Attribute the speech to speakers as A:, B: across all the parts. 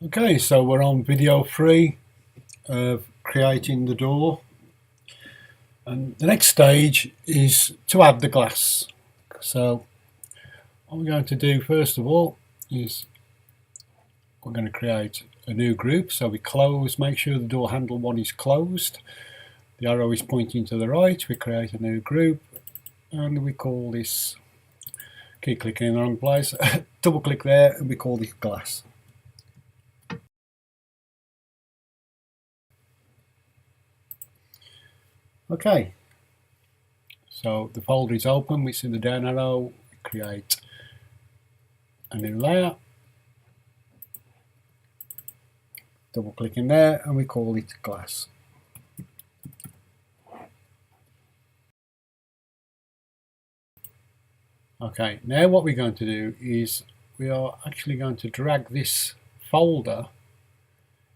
A: Okay, so we're on video 3 of creating the door, and the next stage is to add the glass. So what we're going to do first of all is we're going to create a new group. So we make sure the door handle 1 is closed, the arrow is pointing to the right. We create a new group and we call this, keep clicking in the wrong place, double click there and we call this glass. Okay, so the folder is open, we see the down arrow, we create a new layer, double click in there and we call it glass. Okay, now what we're going to do is we are actually going to drag this folder.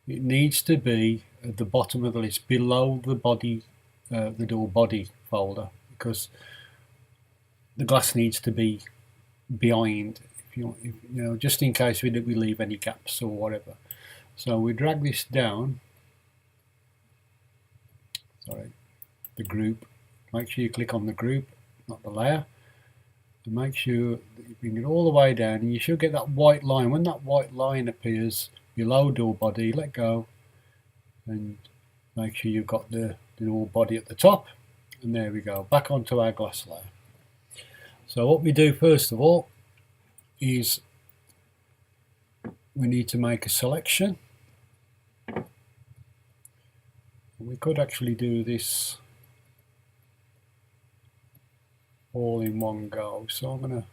A: It needs to be at the bottom of the list, below the body, the door body folder, because the glass needs to be behind, if just in case we leave any gaps or whatever. So we drag this down, the group. Make sure you click on the group, not the layer. And make sure that you bring it all the way down, and you should get that white line. When that white line appears below door body, let go and make sure you've got the door body at the top, and there we go, back onto our glass layer. So what we do first of all is we need to make a selection. We could actually do this all in one go. So I'm going to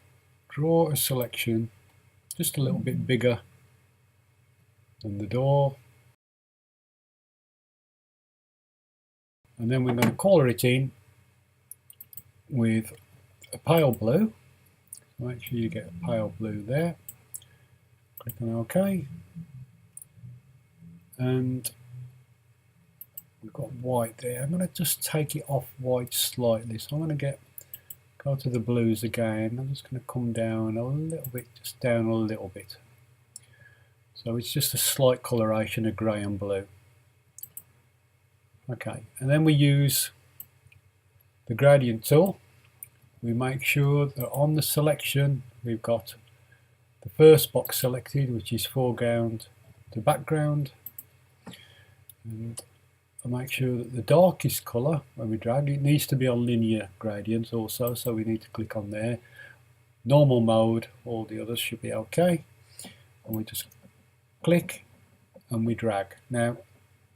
A: draw a selection just a little bit bigger than the door, and then we're going to color it in with a pale blue. Make sure you get a pale blue there. Click on OK, and we've got white there. I'm going to just take it off white slightly. So I'm going to go to the blues again. I'm just going to come down a little bit, just down a little bit. So it's just a slight coloration of grey and blue. Okay, and then we use the gradient tool. We make sure that on the selection we've got the first box selected, which is foreground to background, and I make sure that the darkest colour, when we drag, it needs to be on linear gradients also, so we need to click on there. Normal mode, all the others should be okay, and we just click and we drag. Now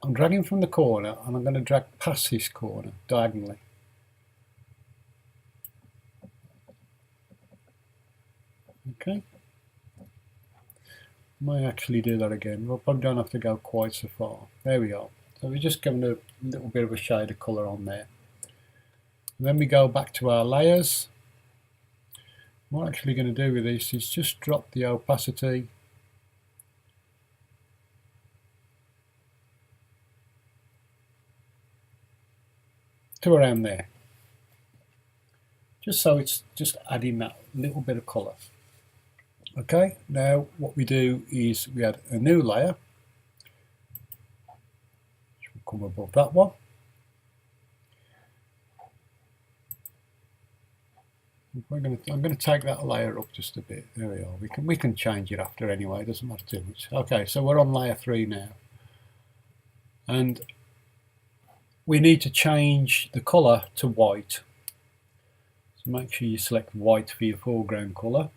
A: I'm dragging from the corner, and I'm going to drag past this corner diagonally. Okay, might actually do that again. We'll probably don't have to go quite so far. There we are. So we're just giving a little bit of a shade of colour on there. And then we go back to our layers. What I'm actually going to do with this is just drop the opacity to around there, just so it's just adding that little bit of colour. Okay, now what we do is we add a new layer, which will come above that one. I'm going to take that layer up just a bit. There we are. We can change it after anyway. It doesn't matter too much. Okay, so we're on layer 3 now, and we need to change the colour to white. So make sure you select white for your foreground colour.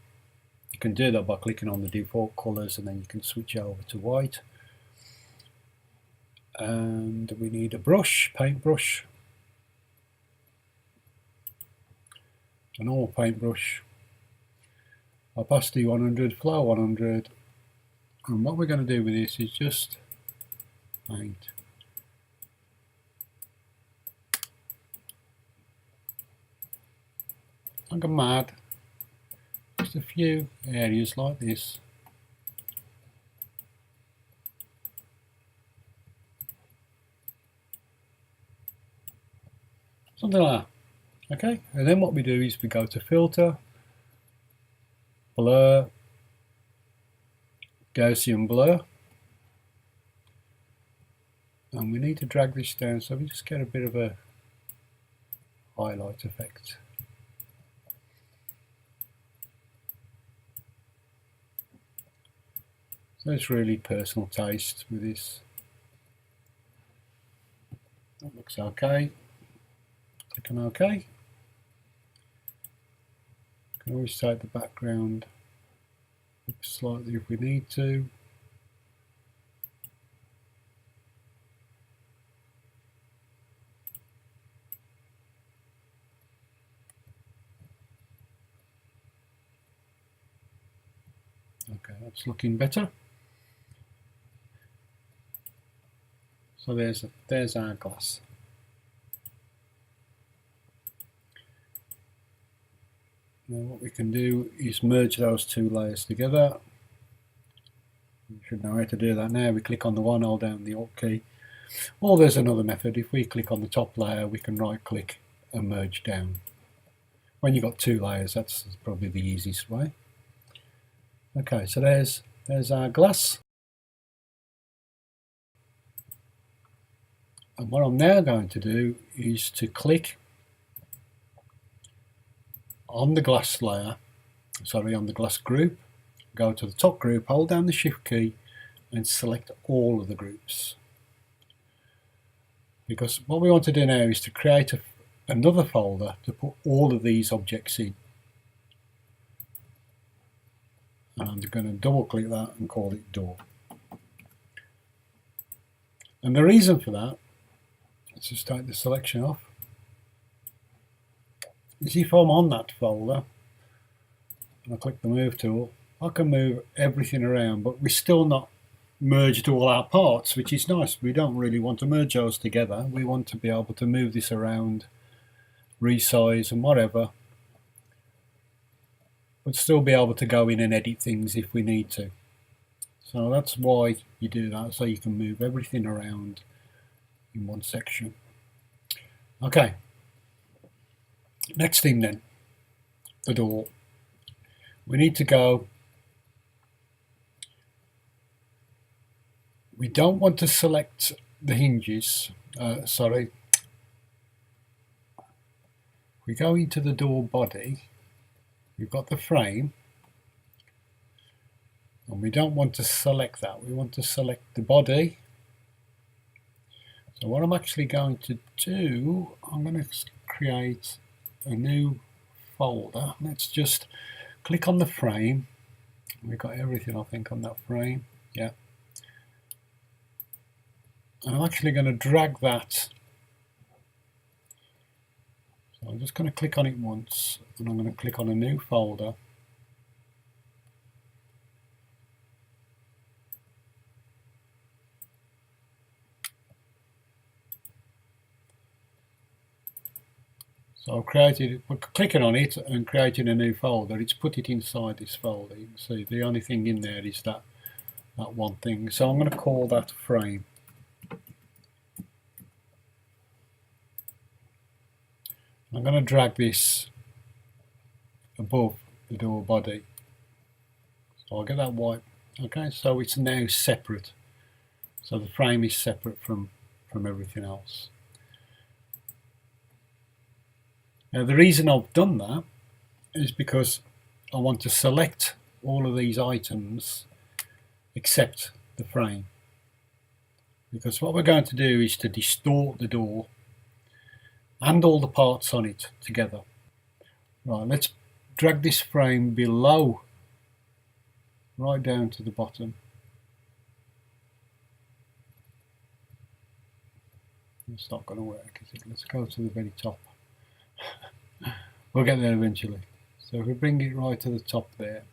A: You can do that by clicking on the default colours, and then you can switch over to white. And we need a brush, paintbrush, a normal paintbrush, opacity 100, flow 100, and what we're going to do with this is just paint. Don't go mad, just a few areas like this. Something like that. Okay, and then what we do is we go to filter, blur, Gaussian blur, and we need to drag this down so we just get a bit of a highlight effect. So it's really personal taste with this. That looks okay. Click on OK. Can always take the background up slightly if we need to. Okay, that's looking better. So there's our glass. Now what we can do is merge those two layers together. You should know how to do that now. We click on the one, hold down the Alt key. Or there's another method. If we click on the top layer, we can right click and merge down. When you've got two layers, that's probably the easiest way. Okay, so there's our glass. And what I'm now going to do is to click on the glass layer, on the glass group, go to the top group, hold down the Shift key and select all of the groups. Because what we want to do now is to create another folder to put all of these objects in. And I'm going to double click that and call it door. And the reason for that, let's just take the selection off, is if I'm on that folder and I click the move tool, I can move everything around, but we're still not merged all our parts, which is nice. We don't really want to merge those together. We want to be able to move this around, resize and whatever, but still be able to go in and edit things if we need to. So that's why you do that, so you can move everything around in one section. Okay, next thing then, the door. We need to go, we don't want to select the hinges, we go into the door body, we've got the frame, and we don't want to select that, we want to select the body. So what I'm actually going to do, I'm going to create a new folder. Let's just click on the frame. We've got everything, I think, on that frame. Yeah. And I'm actually going to drag that. So I'm just going to click on it once, and I'm going to click on a new folder. So I've created, clicking on it and creating a new folder, it's put it inside this folder. You can see the only thing in there is that one thing. So I'm going to call that frame. I'm going to drag this above the door body. So I'll get that white. Okay, so it's now separate. So the frame is separate from everything else. Now the reason I've done that is because I want to select all of these items except the frame. Because what we're going to do is to distort the door and all the parts on it together. Right, let's drag this frame below, right down to the bottom. It's not going to work, is it? Let's go to the very top. We'll get there eventually. So if we bring it right to the top there,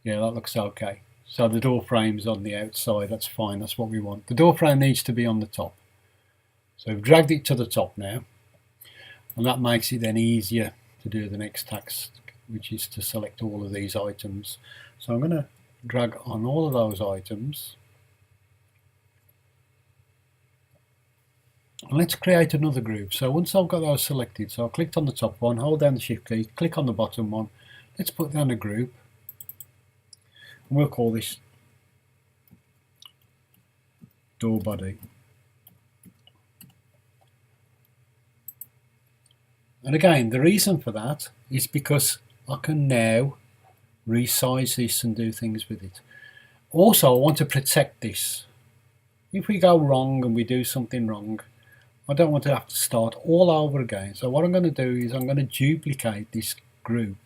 A: yeah, that looks okay. So the door frame's on the outside, that's fine, that's what we want. The door frame needs to be on the top. So we've dragged it to the top now, and that makes it then easier to do the next task, which is to select all of these items. So I'm going to drag on all of those items. And let's create another group. So once I've got those selected, so I clicked on the top one, hold down the Shift key, click on the bottom one. Let's put down a group, and we'll call this door body. And again, the reason for that is because I can now resize this and do things with it. Also, I want to protect this. If we go wrong and we do something wrong, I don't want to have to start all over again. So what I'm going to do is I'm going to duplicate this group.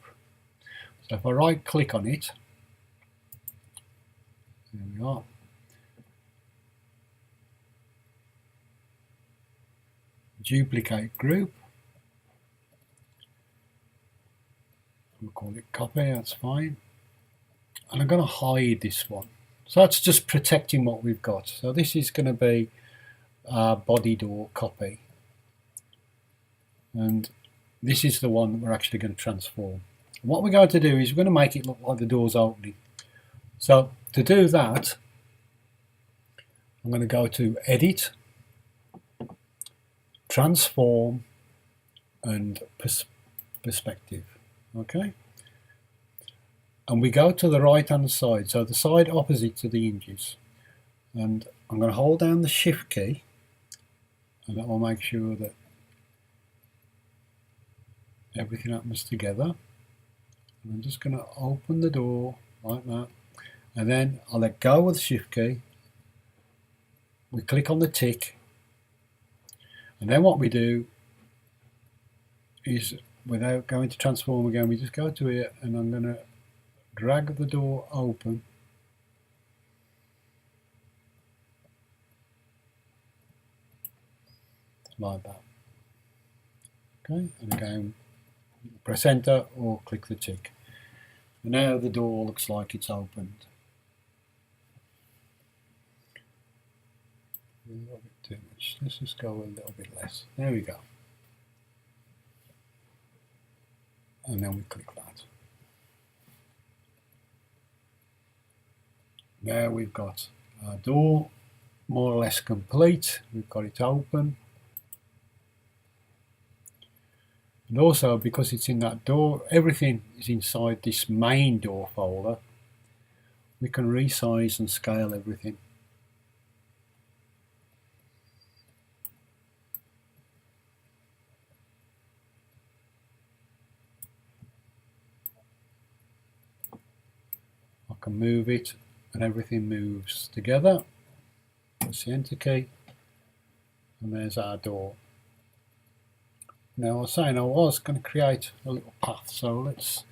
A: So if I right click on it, there we are. Duplicate group. We'll call it copy, that's fine. And I'm going to hide this one. So that's just protecting what we've got. So this is going to be our body door copy. And this is the one that we're actually going to transform. And what we're going to do is we're going to make it look like the door's opening. So to do that, I'm going to go to Edit, Transform, and Perspective. Okay, and we go to the right hand side, so the side opposite to the hinges, and I'm going to hold down the Shift key, and that will make sure that everything happens together. And I'm just going to open the door like that, and then I'll let go of the Shift key. We click on the tick, and then what we do is, without going to transform again, we just go to here, and I'm going to drag the door open. Like that. Okay, and again, press enter or click the tick. And now the door looks like it's opened. A little bit too much. Let's just go a little bit less. There we go. And then we click that. Now we've got our door more or less complete. We've got it open. And also, because it's in that door, everything is inside this main door folder. We can resize and scale everything. I can move it and everything moves together. Press the enter key, and there's our door. Now I was saying I was going to create a little path, so let's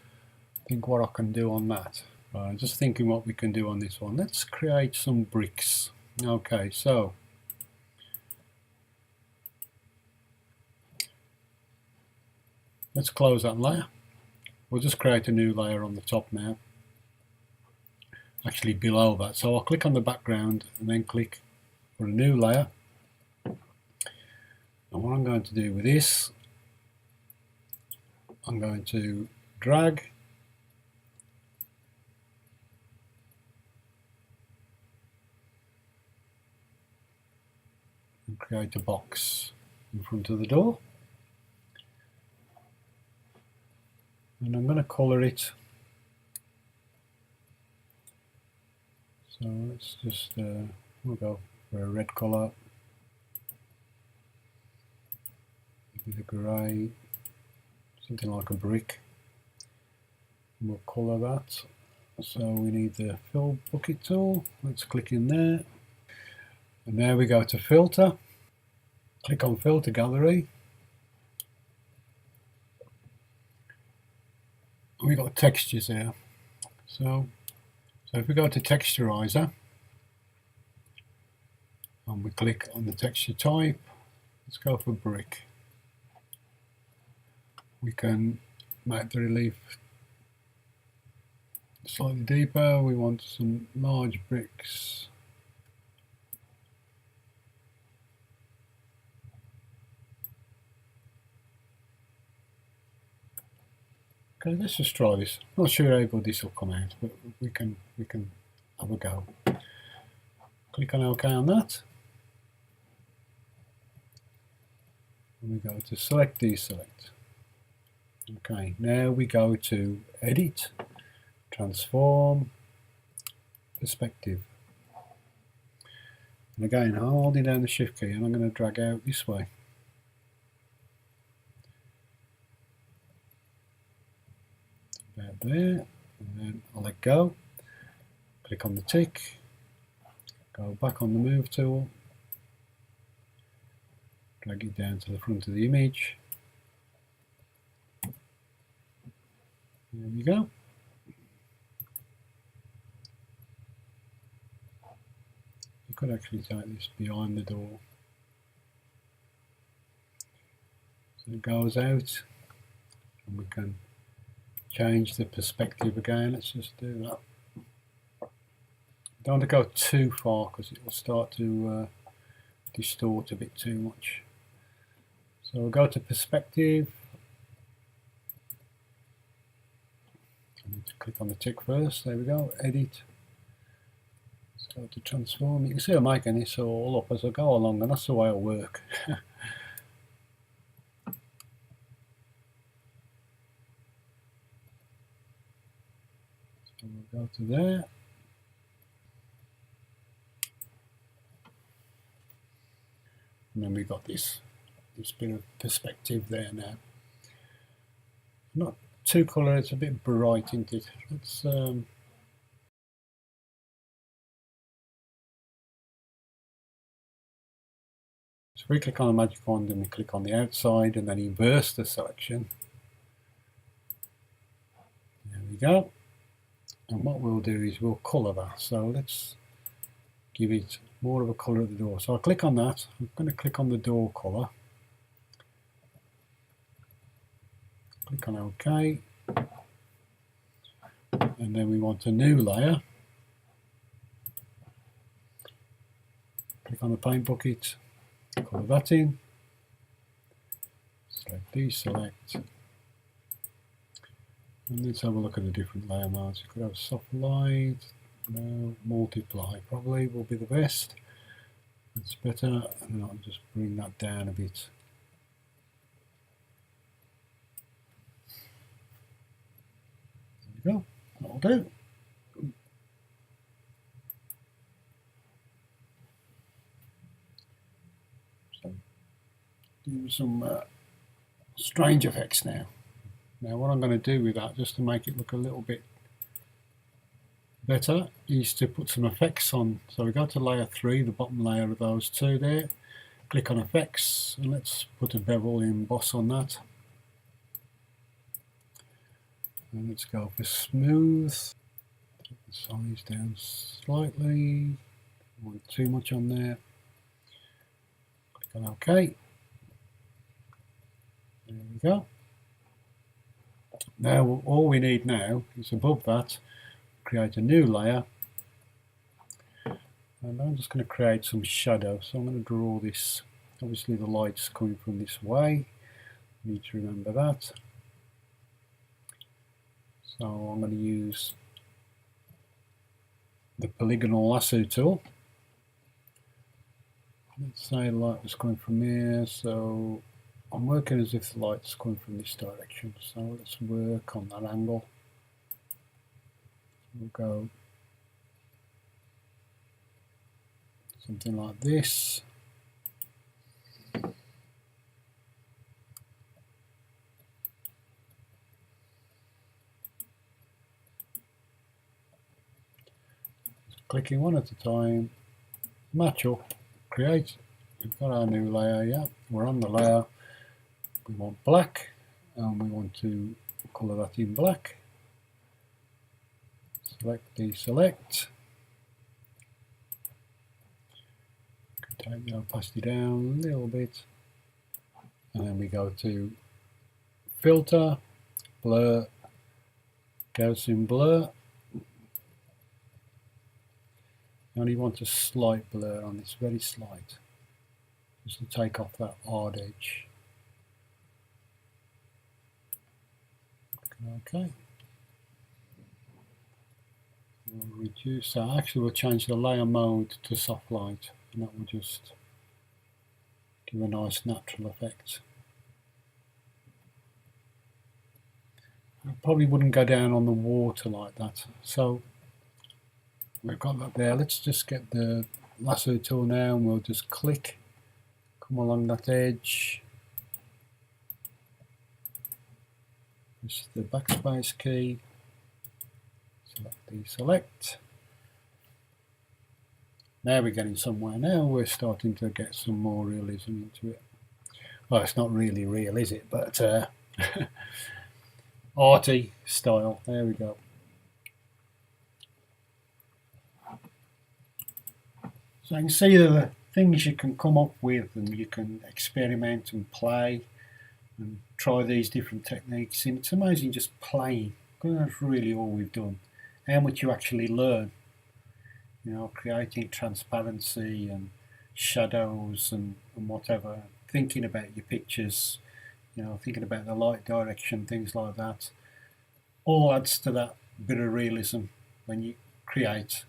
A: think what I can do on that. Just thinking what we can do on this one. Let's create some bricks. Okay, so let's close that layer. We'll just create a new layer on the top now. Actually below that. So I'll click on the background and then click for a new layer. And what I'm going to do with this, I'm going to drag and create a box in front of the door. And I'm going to color it. So let's just, we'll go for a red color, maybe the grey, something like a brick. And we'll color that. So we need the fill bucket tool. Let's click in there. And now we go to filter. Click on filter gallery. We've got textures here. So if we go to texturizer and we click on the texture type, let's go for brick. We can make the relief slightly deeper. We want some large bricks. Okay, let's just try this. Not sure how good this will come out, but we can have a go. Click on OK on that. And we go to select, deselect. Okay, now we go to edit, transform, perspective. And again, I'm holding down the shift key and I'm going to drag out this way. About there, and then I'll let go, click on the tick, go back on the move tool, drag it down to the front of the image. There we go. You could actually take this behind the door. So it goes out, and we can change the perspective again. Let's just do that. Don't want to go too far because it will start to distort a bit too much. So we'll go to perspective. I need to click on the tick first. There we go. Edit. Let's go to transform. You can see I'm making this all up as I go along, and that's the way I work. So we'll go to there. And then we've got this bit of perspective there now. Not too colour, it's a bit bright, isn't it? Let's so if we click on the magic wand and we click on the outside and then inverse the selection. There we go. And what we'll do is we'll colour that. So let's give it more of a colour at the door. So I'll click on that. I'm going to click on the door colour. Click on OK. And then we want a new layer. Click on the paint bucket. Colour that in. Select deselect. And let's have a look at the different layer modes. You could have soft light. No, multiply probably will be the best. That's better. And I'll just bring that down a bit. There we go. That'll do. So, do some strange effects now. Now what I'm going to do with that, just to make it look a little bit better, is to put some effects on. So we go to layer 3, the bottom layer of those two there, click on effects, and let's put a bevel emboss on that. And let's go for smooth. Take the size down slightly, don't want too much on there. Click on OK. There we go. Now all we need now is above that, create a new layer, and I'm just going to create some shadow. So I'm going to draw this. Obviously the light's coming from this way, you need to remember that. So I'm going to use the Polygonal Lasso tool. Let's say the light was coming from here, so I'm working as if the light's coming from this direction. So let's work on that angle. We'll go something like this. Clicking one at a time, match up, create. We've got our new layer, yeah, we're on the layer. We want black, and we want to colour that in black. Select, deselect. Take the opacity down a little bit, and then we go to filter, blur, Gaussian blur. You only want a slight blur on this, very slight, just to take off that hard edge. Okay. We'll reduce that. Actually, we'll change the layer mode to soft light, and that will just give a nice natural effect. I probably wouldn't go down on the water like that. So we've got that there. Let's just get the lasso tool now, and we'll just click, come along that edge, press the backspace key, select deselect. Now we're getting somewhere. Now we're starting to get some more realism into it. Well, it's not really real, is it? But arty style. There we go. So you can see the things you can come up with, and you can experiment and play and try these different techniques. And it's amazing just playing. That's really all we've done. How much you actually learn. You know, creating transparency and shadows and whatever. Thinking about your pictures. You know, thinking about the light direction, things like that. All adds to that bit of realism when you create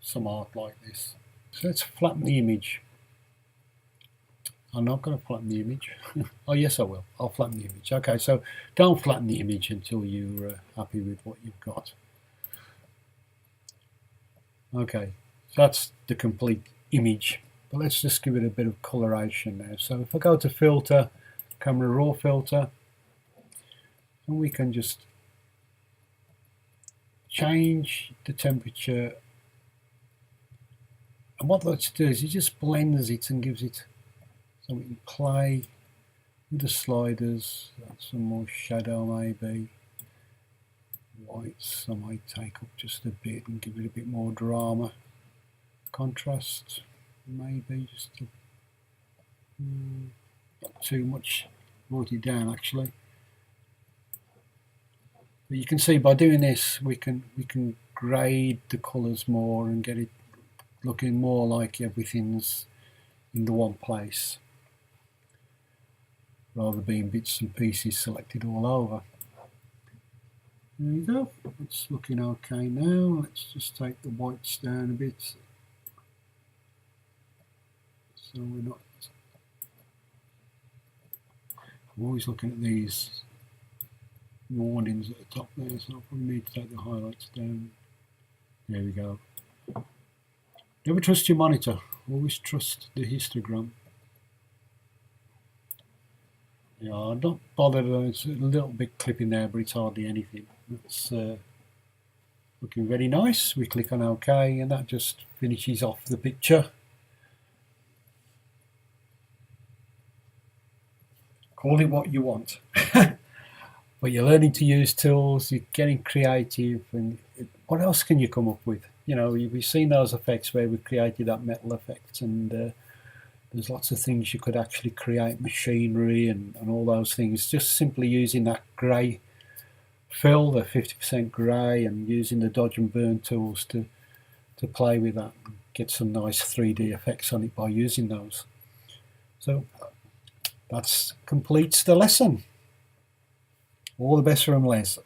A: some art like this. So let's flatten the image. I'm not going to flatten the image. Oh yes I will. I'll flatten the image. Okay, so don't flatten the image until you're happy with what you've got. Okay, so that's the complete image. But let's just give it a bit of coloration now. So if I go to filter, camera raw filter, and we can just change the temperature. And what let's do is it just blends it and gives it, so we can play with the sliders. That's some more shadow maybe. Whites I might take up just a bit and give it a bit more drama. Contrast maybe just to, not too much. Write it down actually. But you can see by doing this we can grade the colours more and get it looking more like everything's in the one place, rather than being bits and pieces selected all over. There you go, it's looking okay now. Let's just take the whites down a bit, so we're not. I'm always looking at these warnings at the top there, so I probably need to take the highlights down. There we go. Never trust your monitor, always trust the histogram. Yeah, I'm not bothered, it's a little bit clipping there, but it's hardly anything. It's looking very nice. We click on OK, and that just finishes off the picture. Call it what you want. But you're learning to use tools, you're getting creative, and what else can you come up with? You know, we've seen those effects where we created that metal effect, and there's lots of things you could actually create, machinery and all those things, just simply using that grey fill, the 50% grey, and using the dodge and burn tools to play with that and get some nice 3D effects on it by using those. So that completes the lesson. All the best from Les.